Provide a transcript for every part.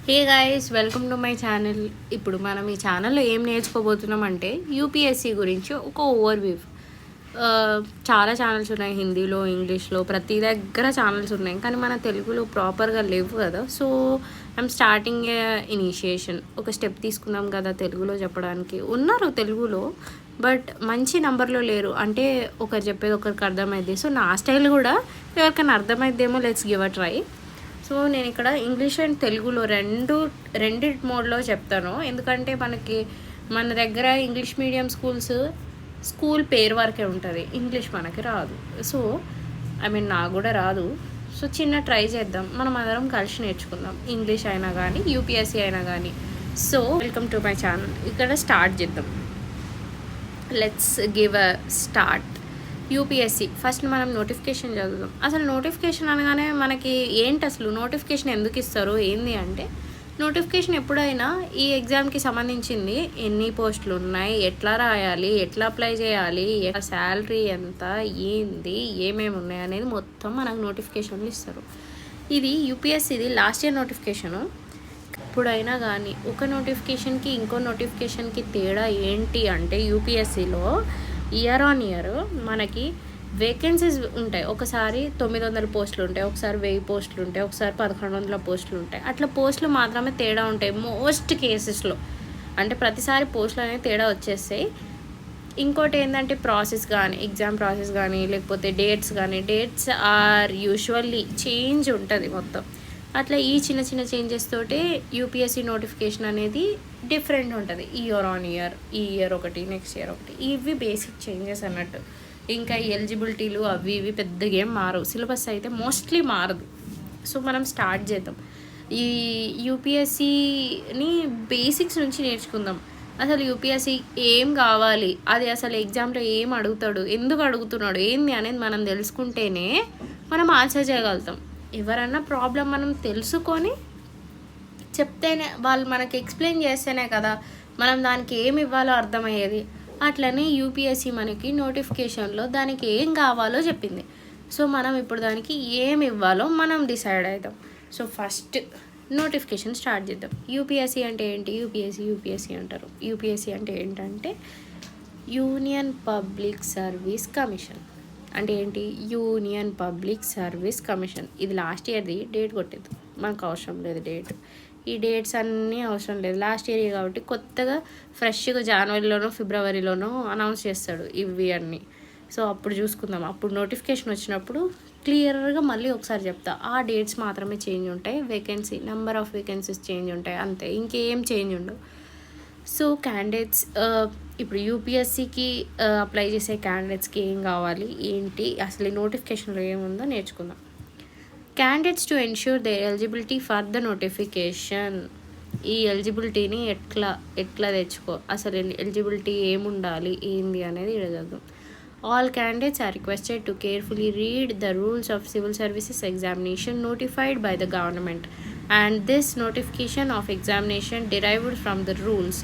Hey guys, welcome to my channel. ఇప్పుడు మనం ఈ ఛానల్లో ఏం నేర్చుకోబోతున్నాం అంటే యూపీఎస్సీ గురించి ఒక ఓవర్వ్యూ. చాలా ఛానల్స్ ఉన్నాయి, హిందీలో, ఇంగ్లీష్లో, ప్రతి దగ్గర ఛానల్స్ ఉన్నాయి. కానీ మన తెలుగులో ప్రాపర్గా లేవు కదా. So I'm starting initiation. ఒక స్టెప్ తీసుకున్నాం కదా తెలుగులో చెప్పడానికి. ఉన్నారు తెలుగులో, బట్ మంచి నంబర్లో లేరు. అంటే ఒకరు చెప్పేది ఒకరికి అర్థమైంది. సో నా స్టైల్ కూడా ఎవరికైనా అర్థమైద్దేమో, let's give a try. So నేను ఇక్కడ ఇంగ్లీష్ అండ్ తెలుగులో రెండు మోడ్లో చెప్తాను. ఎందుకంటే మన దగ్గర ఇంగ్లీష్ మీడియం స్కూల్ పేరు వరకే ఉంటుంది, ఇంగ్లీష్ మనకి రాదు. సో నాకు కూడా రాదు. సో చిన్న ట్రై చేద్దాం, మనం అందరం కలిసి నేర్చుకుందాం, ఇంగ్లీష్ అయినా కానీ యూపీఎస్సీ అయినా కానీ. So welcome to my channel. ఇక్కడ స్టార్ట్ చేద్దాం. Let's give a start. UPSC first మనం నోటిఫికేషన్ చదువుదాం. అసలు నోటిఫికేషన్ అనగానే మనకి ఏంటి, అసలు నోటిఫికేషన్ ఎందుకు ఇస్తారు ఏంది అంటే, నోటిఫికేషన్ ఎప్పుడైనా ఈ ఎగ్జామ్కి సంబంధించింది ఎన్ని పోస్టులు ఉన్నాయి, ఎట్లా రాయాలి, ఎట్లా అప్లై చేయాలి, శాలరీ ఎంత, ఏంది, ఏమేమి ఉన్నాయి అనేది మొత్తం మనకు నోటిఫికేషన్లు ఇస్తారు. ఇది యూపీఎస్సీది లాస్ట్ ఇయర్ నోటిఫికేషను. ఎప్పుడైనా కానీ ఒక నోటిఫికేషన్కి ఇంకో నోటిఫికేషన్కి తేడా ఏంటి అంటే, యూపీఎస్సీలో ఇయర్ ఆన్ ఇయర్ మనకి వేకెన్సీస్ ఉంటాయి. ఒకసారి 900 పోస్టులు ఉంటాయి, ఒకసారి 1000 పోస్టులు ఉంటాయి, ఒకసారి 1100 పోస్టులు ఉంటాయి. అట్లా పోస్టులు మాత్రమే తేడా ఉంటాయి మోస్ట్ కేసెస్లో. అంటే ప్రతిసారి పోస్టులు అనేవి తేడా వచ్చేస్తాయి. ఇంకోటి ఏంటంటే ప్రాసెస్ కానీ, ఎగ్జామ్ ప్రాసెస్ కానీ, లేకపోతే డేట్స్ ఆర్ యూజువల్లీ చేంజ్ ఉంటుంది మొత్తం. అట్లా ఈ చిన్న చిన్న చేంజెస్ తోటే యూపీఎస్సీ నోటిఫికేషన్ అనేది డిఫరెంట్ ఉంటుంది. ఇయర్ ఆన్ ఇయర్, ఈ ఇయర్ ఒకటి, నెక్స్ట్ ఇయర్ ఒకటి, ఇవి బేసిక్ చేంజెస్ అన్నట్టు. ఇంకా ఎలిజిబిలిటీలు అవి ఇవి పెద్దగా ఏం మారవు. సిలబస్ అయితే మోస్ట్లీ మారదు. సో మనం స్టార్ట్ చేద్దాం. ఈ యూపీఎస్సీని బేసిక్స్ నుంచి నేర్చుకుందాం. అసలు యూపీఎస్సీ ఏం కావాలి, అది అసలు ఎగ్జామ్లో ఏం అడుగుతాడు, ఎందుకు అడుగుతున్నాడు, ఏంది అనేది మనం తెలుసుకుంటేనే మనం ఆన్సర్ చేయగలుగుతాం. ఎవరన్నా ప్రాబ్లం మనం తెలుసుకొని చెప్తేనే, వాళ్ళు మనకి ఎక్స్ప్లెయిన్ చేస్తేనే కదా మనం దానికి ఏమి ఇవ్వాలో అర్థమయ్యేది. అట్లనే యూపీఎస్సీ మనకి నోటిఫికేషన్లో దానికి ఏం కావాలో చెప్పింది. సో మనం ఇప్పుడు దానికి ఏమి ఇవ్వాలో మనం డిసైడ్ అవుతాం. సో ఫస్ట్ నోటిఫికేషన్ స్టార్ట్ చేద్దాం. యూపీఎస్సీ అంటే ఏంటి? యూపీఎస్సీ అంటారు. యూపీఎస్సీ అంటే ఏంటంటే యూనియన్ పబ్లిక్ సర్వీస్ కమిషన్. అంటే ఏంటి? Union public service commission. ఇది లాస్ట్ ఇయర్ది, డేట్ కొట్టేది మనకు అవసరం లేదు. ఈ డేట్స్ అన్నీ అవసరం లేదు, లాస్ట్ ఇయర్ కాబట్టి. కొత్తగా ఫ్రెష్గా జనవరిలోనో ఫిబ్రవరిలోనో అనౌన్స్ చేస్తాడు ఇవి అన్నీ. సో అప్పుడు చూసుకుందాం. అప్పుడు నోటిఫికేషన్ వచ్చినప్పుడు క్లియర్గా మళ్ళీ ఒకసారి చెప్తా. ఆ డేట్స్ మాత్రమే చేంజ్ ఉంటాయి, నెంబర్ ఆఫ్ వేకెన్సీస్ చేంజ్ ఉంటాయి, అంతే, ఇంకేం చేంజ్ ఉండవు. సో క్యాండిడేట్స్, ఇప్పుడు యూపీఎస్సీకి అప్లై చేసే క్యాండిడేట్స్కి ఏం కావాలి, ఏంటి, అసలు ఈ నోటిఫికేషన్లో ఏముందో నేర్చుకుందాం. Candidates to ensure they eligibility for the notification. ఈ ఎలిజిబిలిటీని ఎట్లా తెచ్చుకో, అసలు ఎలిజిబిలిటీ ఏముండాలి, ఏంది అనేది చదువుదాం. All candidates are requested to carefully read the rules of civil services examination notified by the government, and this notification of examination derived from the rules.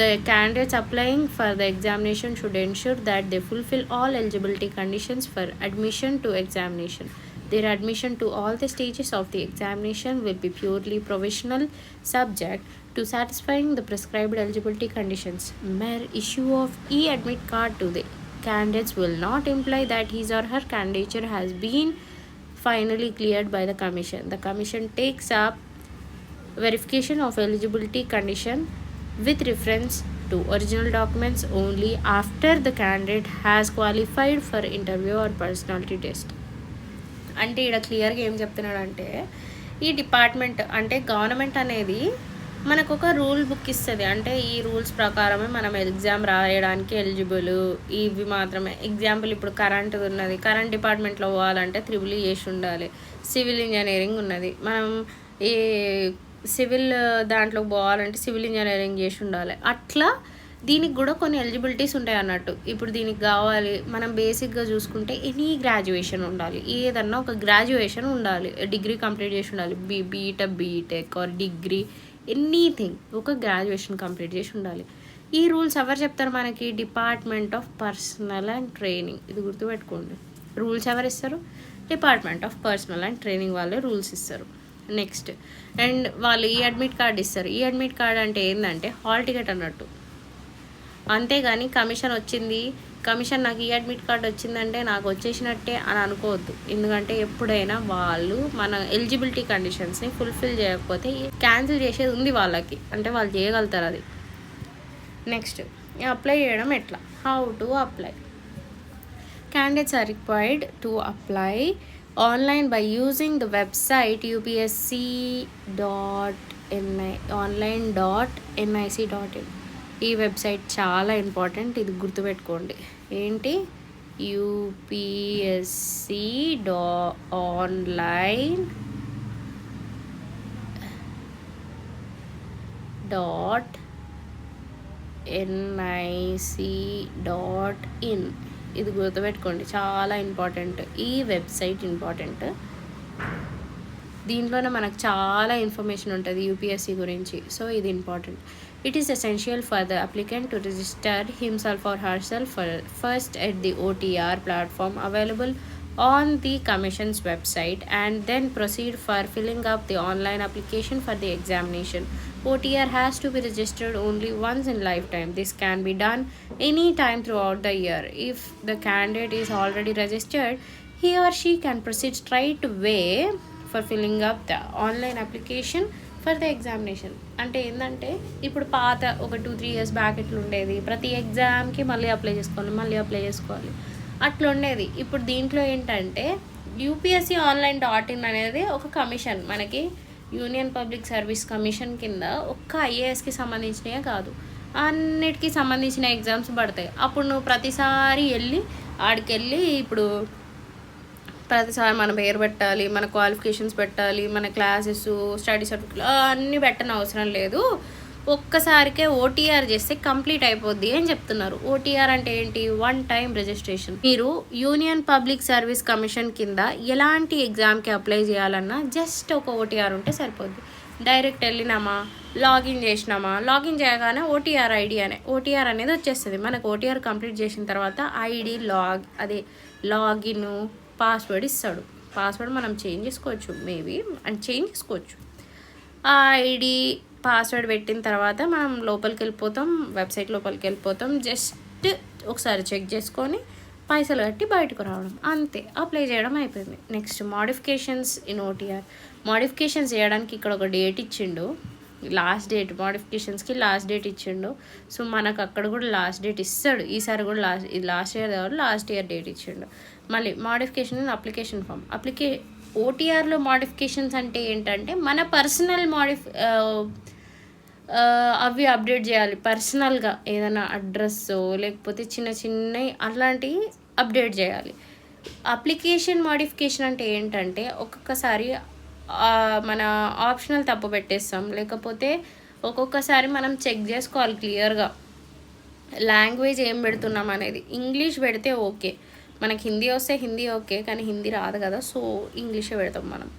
The candidates applying for the examination should ensure that they fulfill all eligibility conditions for admission to examination. Their admission to all the stages of the examination will be purely provisional, subject to satisfying the prescribed eligibility conditions. Mere issue of e-admit card to the candidates will not imply that his or her candidature has been finally cleared by the commission. The commission takes up verification of eligibility condition with reference to original documents only after the candidate has qualified for interview or personality test. అంటే ఇక్కడ క్లియర్గా ఏం చెప్తున్నాడంటే, ఈ department అంటే government అనేది మనకు ఒక రూల్ బుక్ ఇస్తుంది. అంటే ఈ రూల్స్ ప్రకారమే మనం ఎగ్జామ్ రాయడానికి ఎలిజిబుల్, ఇవి మాత్రమే. ఎగ్జాంపుల్ ఇప్పుడు కరెంట్ ఉన్నది, కరెంట్ డిపార్ట్మెంట్లో పోవాలంటే త్రిబుల్ చేసి ఉండాలి. సివిల్ ఇంజనీరింగ్ ఉన్నది, మనం ఈ సివిల్ దాంట్లో పోవాలంటే సివిల్ ఇంజనీరింగ్ చేసి ఉండాలి. అట్లా దీనికి కూడా కొన్ని ఎలిజిబిలిటీస్ ఉంటాయి అన్నట్టు. ఇప్పుడు దీనికి కావాలి, మనం బేసిక్గా చూసుకుంటే ఎనీ గ్రాడ్యుయేషన్ ఉండాలి, ఏదన్నా ఒక గ్రాడ్యుయేషన్ ఉండాలి, డిగ్రీ కంప్లీట్ చేసి ఉండాలి, బీటెక్ ఆర్ డిగ్రీ, ఎనీథింగ్, ఒక గ్రాడ్యుయేషన్ కంప్లీట్ చేసి ఉండాలి. ఈ రూల్స్ ఎవరు చెప్తారు మనకి? Department of personal and training. ఇది గుర్తుపెట్టుకోండి. రూల్స్ ఎవరు ఇస్తారు? Department of personal and training వాళ్ళే రూల్స్ ఇస్తారు. నెక్స్ట్ అండ్ వాళ్ళు ఈ అడ్మిట్ కార్డ్ ఇస్తారు. ఈ అడ్మిట్ కార్డ్ అంటే ఏంటంటే హాల్ టికెట్ అన్నట్టు. అంతేగాని కమిషన్ నాకు ఈ అడ్మిట్ కార్డ్ వచ్చిందంటే నాకు వచ్చేసినట్టే అని అనుకోవద్దు. ఎందుకంటే ఎప్పుడైనా వాళ్ళు మన ఎలిజిబిలిటీ కండిషన్స్ని ఫుల్ఫిల్ చేయకపోతే క్యాన్సిల్ చేసేది ఉంది వాళ్ళకి, అంటే వాళ్ళు చేయగలుగుతారు అది. నెక్స్ట్ అప్లై చేయడం ఎట్లా, how to apply. Candidates are required to apply online by using the website upsc.online.nic.in. ఈ వెబ్సైట్ చాలా ఇంపార్టెంట్, ఇది గుర్తుపెట్టుకోండి. ఏంటి, upsc.online.nic.in. ఇది గుర్తుపెట్టుకోండి, చాలా ఇంపార్టెంట్. ఈ వెబ్సైట్ ఇంపార్టెంట్. దీంట్లోనే మనకు చాలా ఇన్ఫర్మేషన్ ఉంటుంది యూపీఎస్సీ గురించి. సో ఇది important. It is essential for the applicant to register himself are herself first at the OTR platform available on the commission's website and then proceed for filling up the online application for the examination. OTR has to be registered only once in lifetime. This can be done any time throughout the year. If the candidate is already registered, he or she can proceed straight away for filling up the online application for the examination. అంటే ఏంటంటే ఇప్పుడు పాత ఒక 2-3 years back ఎట్లా ఉండేది, ప్రతి ఎగ్జామ్కి మళ్ళీ అప్లై చేసుకోవాలి అట్లా ఉండేది. ఇప్పుడు దీంట్లో ఏంటంటే యూపీఎస్సీ online.in అనేది ఒక కమిషన్, మనకి యూనియన్ పబ్లిక్ సర్వీస్ కమిషన్ కింద ఒక్క ఐఏఎస్కి సంబంధించినవే కాదు, అన్నిటికీ సంబంధించిన ఎగ్జామ్స్ పడతాయి. అప్పుడు నువ్వు ప్రతిసారి ఆడికెళ్ళి ఇప్పుడు ప్రతిసారి మన పేరు పెట్టాలి, మన క్వాలిఫికేషన్స్ పెట్టాలి, మన క్లాసెస్, స్టడీ సర్టిఫికేట్ అన్నీ పెట్టని అవసరం లేదు. ఒక్కసారికే ఓటీఆర్ చేస్తే కంప్లీట్ అయిపోద్ది అని చెప్తున్నారు. ఓటీఆర్ అంటే ఏంటి, వన్ టైం రిజిస్ట్రేషన్. మీరు యూనియన్ పబ్లిక్ సర్వీస్ కమిషన్ కింద ఎలాంటి ఎగ్జామ్కి అప్లై చేయాలన్నా జస్ట్ ఒక ఓటీఆర్ ఉంటే సరిపోద్ది. డైరెక్ట్ వెళ్ళినామా, లాగిన్ చేయగానే ఓటీఆర్ అనేది వచ్చేస్తుంది. మనకు ఓటీఆర్ కంప్లీట్ చేసిన తర్వాత ఐడి లాగిన్ పాస్వర్డ్ ఇస్తాడు. పాస్వర్డ్ మనం చేంజ్ చేసుకోవచ్చు, ఆ ఐడి పాస్వర్డ్ పెట్టిన తర్వాత మనం వెబ్సైట్ లోపలికి వెళ్ళిపోతాం. జస్ట్ ఒకసారి చెక్ చేసుకొని పైసలు కట్టి బయటకు రావడం, అంతే, అప్లై చేయడం అయిపోయింది. Next modifications in OTR. Modifications చేయడానికి ఇక్కడ ఒక డేట్ ఇచ్చిండు, మోడిఫికేషన్స్కి లాస్ట్ డేట్ ఇచ్చిండు. సో మనకు అక్కడ కూడా లాస్ట్ డేట్ ఇస్తాడు. ఈసారి కూడా లాస్ట్ ఇయర్ కాబట్టి లాస్ట్ ఇయర్ డేట్ ఇచ్చిండు. మళ్ళీ మోడిఫికేషన్ ఇన్ అప్లికేషన్ ఫామ్. ఓటీఆర్లో మోడిఫికేషన్స్ అంటే ఏంటంటే మన పర్సనల్ అవి అప్డేట్ చేయాలి. పర్సనల్గా ఏదైనా అడ్రస్ లేకపోతే చిన్నవి అలాంటివి అప్డేట్ చేయాలి. అప్లికేషన్ మోడిఫికేషన్ అంటే ఏంటంటే ఒక్కొక్కసారి మన ఆప్షనల్ తప్పు పెట్టేస్తాం, లేకపోతే ఒక్కొక్కసారి మనం చెక్ చేసుకోవాలి క్లియర్గా లాంగ్వేజ్ ఏం పెడుతున్నాం అనేది. ఇంగ్లీష్ పెడితే ఓకే, మనకి హిందీ వస్తే హిందీ ఓకే, కానీ హిందీ రాదు కదా, సో ఇంగ్లీషే పెడతాం మనం.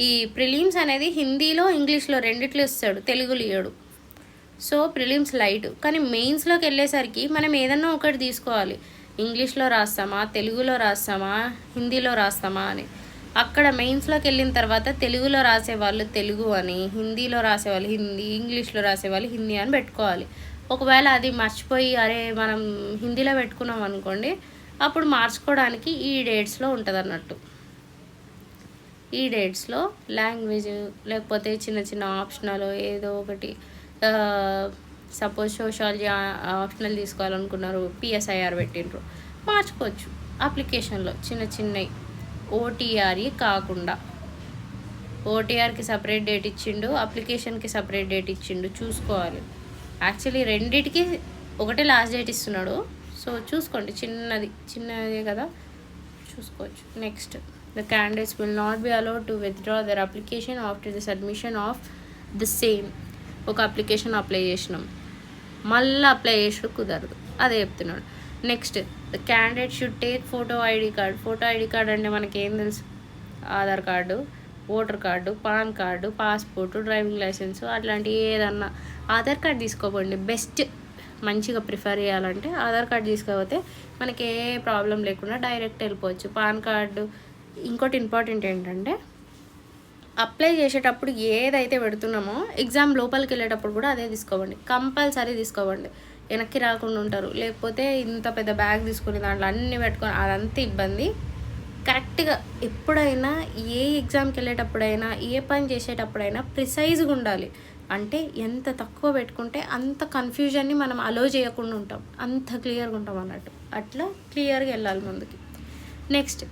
ఈ ప్రిలిమ్స్ అనేది హిందీలో ఇంగ్లీష్లో రెండిట్లో ఇస్తాడు, తెలుగులో ఇయ్యడు. సో ప్రిలిమ్స్ లైట్, కానీ మెయిన్స్లోకి వెళ్ళేసరికి మనం ఏదన్నా ఒకటి తీసుకోవాలి. ఇంగ్లీష్లో రాస్తామా, తెలుగులో రాస్తామా, హిందీలో రాస్తామా అని. అక్కడ మెయిన్స్లోకి వెళ్ళిన తర్వాత తెలుగులో రాసేవాళ్ళు తెలుగు అని, హిందీలో రాసేవాళ్ళు హిందీ, ఇంగ్లీష్లో రాసేవాళ్ళు హిందీ అని పెట్టుకోవాలి. ఒకవేళ అది మర్చిపోయి అరే మనం హిందీలో పెట్టుకున్నాం అనుకోండి, అప్పుడు మార్చుకోవడానికి ఈ డేట్స్లో ఉంటుంది అన్నట్టు. ఈ డేట్స్లో లాంగ్వేజ్ లేకపోతే చిన్న ఆప్షనల్ ఏదో ఒకటి, సపోజ్ సోషాలజీ ఆప్షనల్ తీసుకోవాలనుకున్నారు, పిఎస్ఐఆర్ పెట్టిండ్రు, మార్చుకోవచ్చు అప్లికేషన్లో చిన్నవి. ఓటీఆర్ఈ కాకుండా ఓటీఆర్కి సపరేట్ డేట్ ఇచ్చిండు, అప్లికేషన్కి సపరేట్ డేట్ ఇచ్చిండు, చూసుకోవాలి. యాక్చువల్లీ రెండిటికి ఒకటే లాస్ట్ డేట్ ఇస్తున్నాడు, సో చూసుకోండి. చిన్నదే కదా, చూసుకోవచ్చు. Next, the candidates will not be allowed to withdraw their application after the submission of the same. ఒక అప్లికేషన్ అప్లై చేసినాం, మళ్ళీ అప్లై చేసుడు కుదరదు, అదే చెప్తున్నాడు. Next, the candidate should take photo ID card. Photo ID card అంటే మనకేం తెలుసు, Aadhaar card, voter card, PAN card, passport, driving licence, అట్లాంటి ఏదన్నా. ఆధార్ కార్డు తీసుకోకండి, బెస్ట్. మంచిగా ప్రిఫర్ చేయాలంటే ఆధార్ కార్డు తీసుకోకపోతే మనకి ఏ ప్రాబ్లం లేకుండా డైరెక్ట్ వెళ్ళిపోవచ్చు. పాన్ కార్డు, ఇంకోటి ఇంపార్టెంట్ ఏంటంటే అప్లై చేసేటప్పుడు ఏదైతే పెడుతున్నామో ఎగ్జామ్ లోపలికి వెళ్ళేటప్పుడు కూడా అదే తీసుకోవండి, కంపల్సరీ తీసుకోవండి. వెనక్కి రాకుండా ఉంటారు. లేకపోతే ఇంత పెద్ద బ్యాగ్ తీసుకుని దాంట్లో అన్నీ పెట్టుకొని అదంతా ఇబ్బంది. కరెక్ట్గా ఎప్పుడైనా ఏ ఎగ్జామ్కి వెళ్ళేటప్పుడైనా ఏ పని చేసేటప్పుడైనా ప్రిసైజ్గా ఉండాలి. అంటే ఎంత తక్కువ పెట్టుకుంటే అంత కన్ఫ్యూజన్ని మనం అలో చేయకుండా ఉంటాం, అంత క్లియర్గా ఉంటాం అన్నట్టు. అట్లా క్లియర్గా వెళ్ళాలి ముందుకి. Next,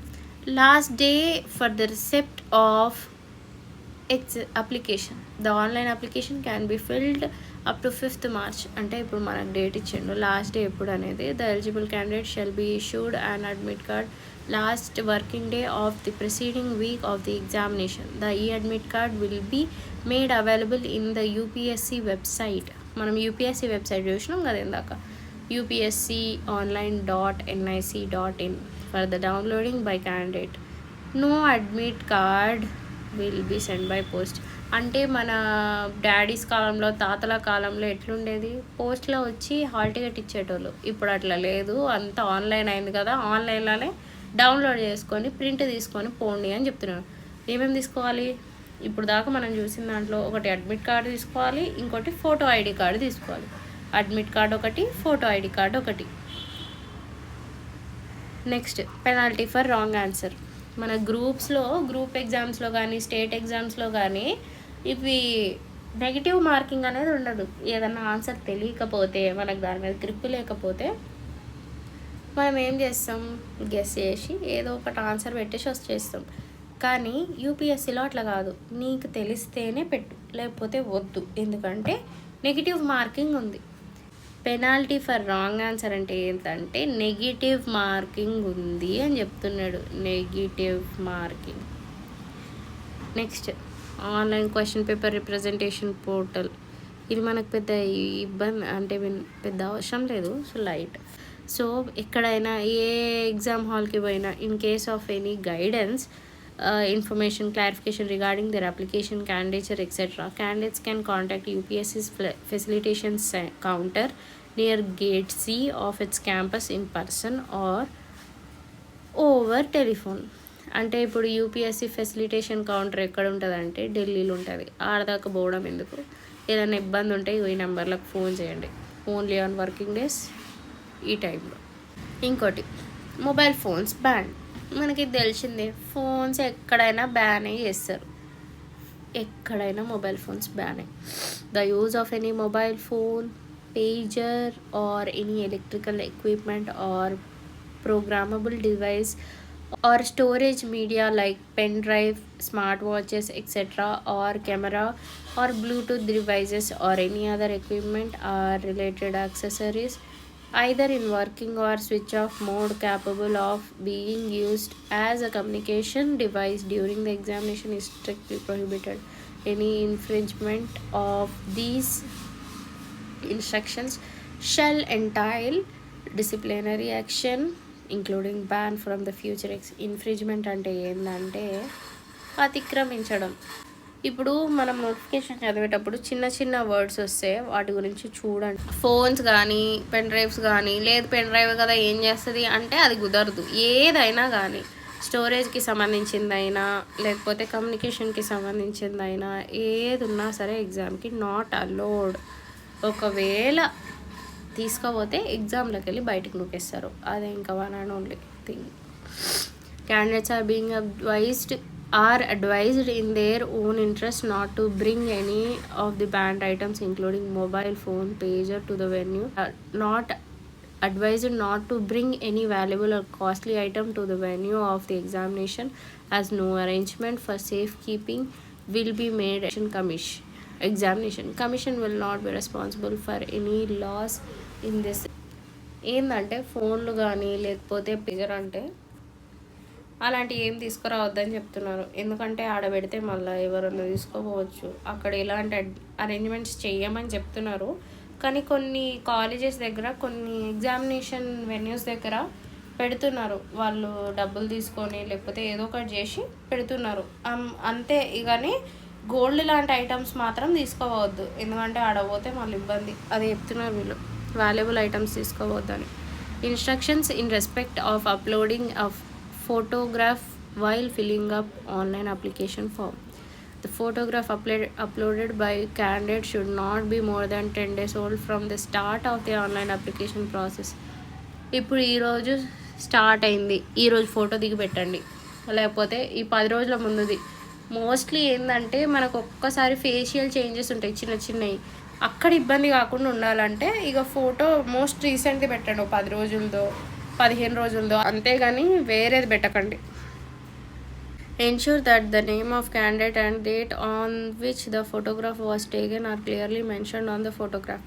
last day for the receipt of application. The online application can be filled up to 5th March. అంటే ఇప్పుడు మనకు డేట్ ఇచ్చిండు, లాస్ట్ డే ఎప్పుడు అనేది. The eligible candidate shall be issued and admit card last working day of the preceding week of the examination. The e-admit card will be made available in the UPSC website. మనం UPSC website చూసినాం కదా ఇందాక, upsconline.nic.in for the downloading by candidate. No admit card will be sent by post. అంటే మన daddy's కాలంలో, తాతల కాలంలో ఎట్లుండేది, పోస్ట్లో వచ్చి హాల్ టికెట్ ఇచ్చేటోళ్ళు. ఇప్పుడు అట్లా లేదు, అంతా ఆన్లైన్ అయింది కదా, ఆన్లైన్లోనే డౌన్లోడ్ చేసుకొని ప్రింట్ తీసుకొని పోండి అని చెప్తున్నాను. ఏమేమి తీసుకోవాలి? ఇప్పుడు దాకా మనం చూసిన దాంట్లో ఒకటి అడ్మిట్ కార్డు తీసుకోవాలి, ఇంకోటి ఫోటో ఐడి కార్డు తీసుకోవాలి. అడ్మిట్ కార్డు ఒకటి, ఫోటో ఐడి కార్డు ఒకటి. Next, penalty for wrong answer. మన గ్రూప్ ఎగ్జామ్స్లో కానీ స్టేట్ ఎగ్జామ్స్లో కానీ ఇవి నెగిటివ్ మార్కింగ్ అనేది ఉండదు. ఏదన్నా ఆన్సర్ తెలియకపోతే, మనకు దాని మీద గ్రిప్ లేకపోతే మనం ఏం చేస్తాం, గెస్ చేసి ఏదో ఒకటి ఆన్సర్ పెట్టేసి వచ్చేస్తాం. కానీ యూపీఎస్సీలో అట్లా కాదు, నీకు తెలిస్తేనే పెట్టు, లేకపోతే వద్దు. ఎందుకంటే నెగిటివ్ మార్కింగ్ ఉంది. పెనాల్టీ ఫర్ రాంగ్ ఆన్సర్ అంటే ఏంటంటే నెగిటివ్ మార్కింగ్ ఉంది అని చెప్తున్నాడు, negative marking. Next, online question paper representation portal. ఇది మనకు పెద్ద ఇబ్బంది అంటే పెద్ద అవసరం లేదు, సో లైట్. సో ఎక్కడైనా ఏ ఎగ్జామ్ హాల్కి పోయినా in case of any guidance, information, clarification regarding their application, candidature, etc., candidates can contact UPSC's facilitation counter near Gate C of its campus in person or over telephone. అంటే ఇప్పుడు UPSC facilitation counter ఎక్కడ ఉంటుంది అంటే ఢిల్లీలో ఉంటుంది. ఆడదాకా పోవడం ఎందుకు, ఏదైనా ఇబ్బంది ఉంటే ఈ నెంబర్లకు ఫోన్ చేయండి. ఓన్లీ ఆన్ వర్కింగ్ డేస్ ఈ టైంలో. ఇంకోటి, మొబైల్ ఫోన్స్ బ్యాన్. మనకి తెలిసిందే, ఫోన్స్ ఎక్కడైనా బ్యాన్ చేస్తారు, ఎక్కడైనా mobile phones ban. The use of any mobile phone, pager or any electrical equipment or programmable device or storage media like pen drive, smart watches, etc., or camera or Bluetooth devices or any other equipment or related accessories, either in working or switch off mode, capable of being used as a communication device during the examination is strictly prohibited. Any infringement of these instructions shall entail disciplinary action including ban from the future. Infringement అంటే ఏంటంటే అతిక్రమించడం. ఇప్పుడు మనం notification చదివేటప్పుడు చిన్న చిన్న words వస్తే వాటి గురించి చూడండి. ఫోన్స్ కానీ పెన్ డ్రైవ్స్ కానీ, లేదు పెన్ డ్రైవ్ కదా ఏం చేస్తుంది అంటే అది కుదరదు. ఏదైనా కానీ స్టోరేజ్కి సంబంధించిందైనా లేకపోతే కమ్యూనికేషన్కి సంబంధించిందైనా ఏది ఉన్నా సరే ఎగ్జామ్కి నాట్ అలౌడ్. ఒకవేళ తీసుకోపోతే ఎగ్జామ్లోకి వెళ్ళి బయటకు నూకేస్తారు. అదే ఇంకా one and only thing. Candidates are advised in their own interest not to bring any of the banned items including mobile phone, pager to the venue. Not advised not to bring any valuable or costly item to the venue of the examination, as no arrangement for safekeeping will be made. Examination commission will not be responsible for any loss in this. ఏంటంటే ఫోన్లు కానీ లేకపోతే పిజర్ అంటే అలాంటి ఏం తీసుకురావద్దని చెప్తున్నారు. ఎందుకంటే ఆడబెడితే మళ్ళీ ఎవరన్నా తీసుకోపోవచ్చు. అక్కడ ఇలాంటి అరేంజ్మెంట్స్ చేయమని చెప్తున్నారు. కానీ కొన్ని కాలేజెస్ దగ్గర, కొన్ని ఎగ్జామినేషన్ వెన్యూస్ దగ్గర పెడుతున్నారు. వాళ్ళు డబ్బులు తీసుకొని లేకపోతే ఏదో ఒకటి చేసి పెడుతున్నారు అంతే. కానీ గోల్డ్ లాంటి ఐటమ్స్ మాత్రం తీసుకోవద్దు, ఎందుకంటే ఆడపోతే మళ్ళీ ఇబ్బంది. అది చెప్తున్నారు వీళ్ళు, వాల్యుబుల్ ఐటమ్స్ తీసుకోవద్దని. Instructions in respect of uploading of photograph while filling up online application form. The photograph uploaded by candidate should not be more than 10 days old from the start of the online application process. ఇప్పుడు ఈరోజు start అయింది, ఈరోజు photo దిగి పెట్టండి, లేకపోతే ఈ 10 రోజుల ముందుది. Mostly ఏంటంటే మనకు ఒక్కసారి ఫేషియల్ చేంజెస్ ఉంటాయి చిన్న చిన్నవి, అక్కడ ఇబ్బంది కాకుండా ఉండాలంటే ఇక ఫోటో మోస్ట్ రీసెంట్గా పెట్టండి, 10 రోజులదో 15 రోజులదో, అంతేగాని వేరేది పెట్టకండి. Ensure that the name of candidate and date on which the photograph was taken are clearly mentioned on the photograph.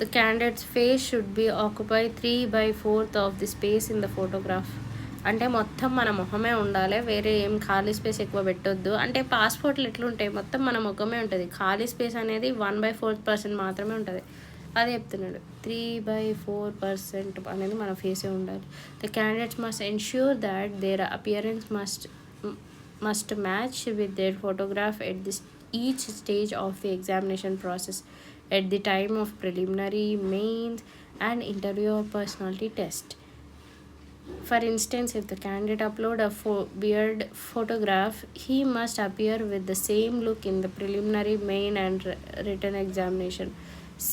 The candidate's face should be occupy 3/4 of the space in the photograph. అంటే మొత్తం మన మొహమే ఉండాలి, వేరే ఏం ఖాళీ space ఎక్కువ పెట్టొద్దు. అంటే పాస్పోర్ట్లు ఎట్లుంటాయి, మొత్తం మన ముఖమే ఉంటుంది, ఖాళీ స్పేస్ అనేది 1/4% మాత్రమే ఉంటుంది. అదే చెప్తున్నాడు, 3/4% అనేది మన ఫేసే ఉండాలి. The candidates must ensure that their appearance must match with their photograph at each stage of the examination process, at the time of preliminary, mains, and interview or personality test. For instance, if the candidate upload a beard photograph, he must appear with the same look in the preliminary, main, and written examination.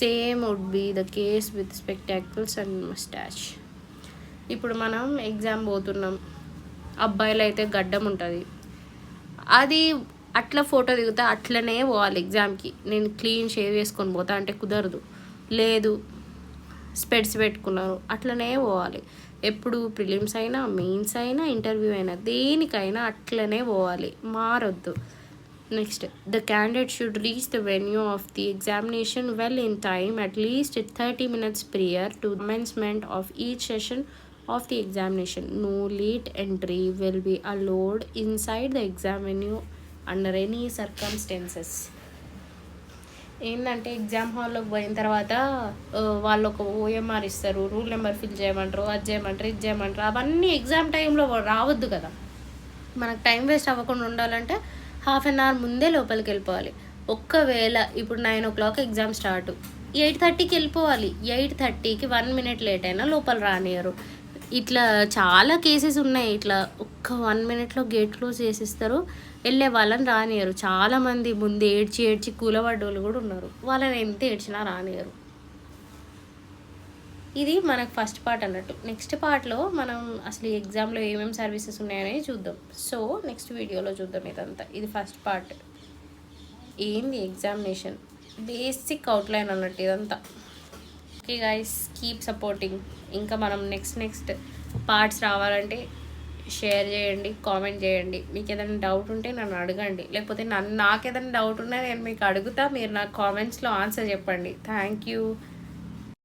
Same would be the case with spectacles and mustache. ఇప్పుడు మనం exam పోతున్నాం, అబ్బాయిలు అయితే గడ్డం ఉంటుంది, అది అట్లా photo దిగుతా అట్లనే పోవాలి ఎగ్జామ్కి. నేను క్లీన్ షేవ్ చేసుకొని పోతా అంటే కుదరదు, లేదు స్పెడ్స్ పెట్టుకున్నారు, అట్లనే పోవాలి. ఎప్పుడు ప్రిలిమ్స్ అయినా, మెయిన్స్ అయినా, ఇంటర్వ్యూ అయినా, దేనికైనా అట్లనే పోవాలి, మారొద్దు. Next, the candidate should reach the venue of the examination well in time, at least 30 minutes prior to commencement of each session of the examination. No late entry will be allowed inside the exam venue under any circumstances. ఏంటంటే exam హాల్లోకి పోయిన తర్వాత వాళ్ళు ఒక OMR ఇస్తారు, rule number fill చేయమంటారు, అది చేయమంటారు, ఇది చేయమంటారు, అవన్నీ ఎగ్జామ్ టైంలో రావద్దు కదా. మనకు టైం వేస్ట్ అవ్వకుండా ఉండాలంటే 1/2 hour ముందే లోపలికి వెళ్ళిపోవాలి. ఒక్కవేళ ఇప్పుడు 9 o'clock ఎగ్జామ్ స్టార్ట్, 8:30కి వెళ్ళిపోవాలి. 8:30కి 1 minute లేట్ అయినా లోపల రానియరు. ఇట్లా చాలా కేసెస్ ఉన్నాయి, ఇట్లా ఒక్క 1 minuteలో గేట్ క్లోజ్ చేసిస్తారు, వెళ్ళే వాళ్ళని రానియరు. చాలామంది ముందు ఏడ్చి కూలబడ్డోళ్ళు కూడా ఉన్నారు, వాళ్ళని ఎంత ఏడ్చినా రానియరు. ఇది మనకు ఫస్ట్ పార్ట్ అన్నట్టు. నెక్స్ట్ పార్ట్లో మనం అసలు ఎగ్జామ్లో ఏమేమి సర్వీసెస్ ఉన్నాయనేది చూద్దాం. సో నెక్స్ట్ వీడియోలో చూద్దాం ఇదంతా. ఇది ఫస్ట్ పార్ట్, ఏంది ఎగ్జామినేషన్ బేసిక్ అవుట్లైన్ అన్నట్టు ఇదంతా. Okay guys, keep supporting. ఇంకా మనం నెక్స్ట్ పార్ట్స్ రావాలంటే షేర్ చేయండి, కామెంట్ చేయండి. మీకు ఏదైనా డౌట్ ఉంటే నన్ను అడగండి, లేకపోతే నాకు ఏదైనా డౌట్ ఉన్నా నేను మీకు అడుగుతా, మీరు నాకు కామెంట్స్లో ఆన్సర్ చెప్పండి. Thank you.